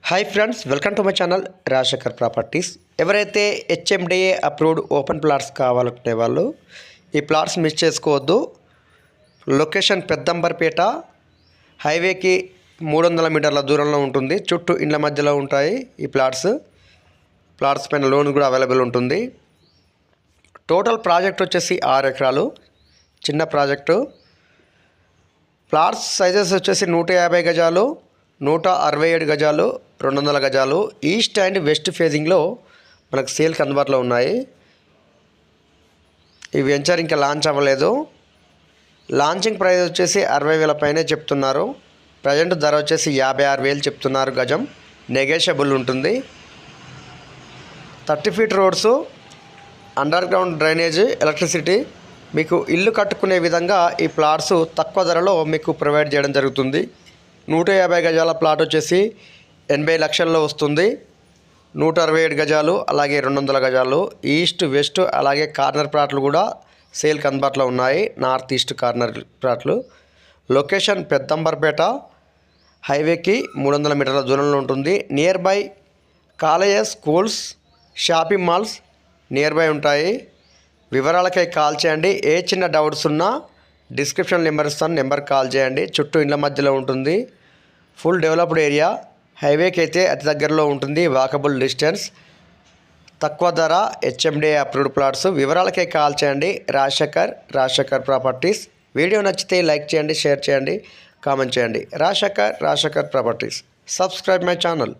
Hi friends, welcome to my channel Rajasekhar properties. ఎవరైతే HMDA approved open plots కావాలనుకునే వాళ్ళు ఈ ప్లాట్స్ మిస్ చేసుకోవద్దు. లొకేషన్ పెద్దంబర్పేట, హైవేకి 300 మీటర్ల దూరంలో ఉంటుంది. చుట్టూ ఇండ్ల మధ్యలో ఉంటాయి ఈ ప్లాట్స్ పైన లోన్ కూడా అవైలబుల్ ఉంటుంది. టోటల్ ప్రాజెక్ట్ వచ్చేసి 6 ఎకరాలు, చిన్న ప్రాజెక్టు. ప్లాట్స్ సైజెస్ వచ్చేసి 150 గజాలు, 167 గజాలు, 200 గజాలు. ఈస్ట్ అండ్ వెస్ట్ ఫేజింగ్లో మనకు సేల్కి అందుబాటులో ఉన్నాయి. ఈ వెంచర్ ఇంకా లాంచ్ అవ్వలేదు. లాంచింగ్ ప్రైస్ వచ్చేసి 60,000 పైనే చెప్తున్నారు. ప్రజెంట్ ధర వచ్చేసి 56,000 చెప్తున్నారు గజం. నెగోషియబుల్ ఉంటుంది. 30 feet roads, under ground drainage, electricity. మీకు ఇల్లు కట్టుకునే విధంగా ఈ ప్లాట్స్ తక్కువ ధరలో మీకు ప్రొవైడ్ చేయడం జరుగుతుంది. 150 గజాల ప్లాట్ వచ్చేసి 80 లక్షల్లో వస్తుంది. 167 గజాలు, అలాగే 200 గజాలు. ఈస్ట్ వెస్ట్ అలాగే కార్నర్ ప్లాట్లు కూడా సేల్కి అందుబాటులో ఉన్నాయి. నార్త్ ఈస్ట్ కార్నర్ ప్లాట్లు. లొకేషన్ పెద్దంబర్పేట, హైవేకి 300 మీటర్ల దూరంలో ఉంటుంది. Near by colleges, schools, shopping malls near by ఉంటాయి. వివరాలకై కాల్ చేయండి. ఏ చిన్న డౌట్స్ ఉన్నా డిస్క్రిప్షన్ నెంబర్ ఇస్తాను, నెంబర్కి కాల్ చేయండి. చుట్టూ ఇండ్ల మధ్యలో ఉంటుంది. Full developed area. హైవేకి అయితే అతి దగ్గరలో ఉంటుంది. వాకబుల్ డిస్టెన్స్, తక్కువ ధర, హెచ్ఎండిఏ అప్రూవ్డ్ ప్లాట్స్. వివరాలకై కాల్ చేయండి. రాజశేఖర్ ప్రాపర్టీస్. వీడియో నచ్చితే లైక్ చేయండి, షేర్ చేయండి, కామెంట్ చేయండి. Rajasekhar properties. Subscribe my channel.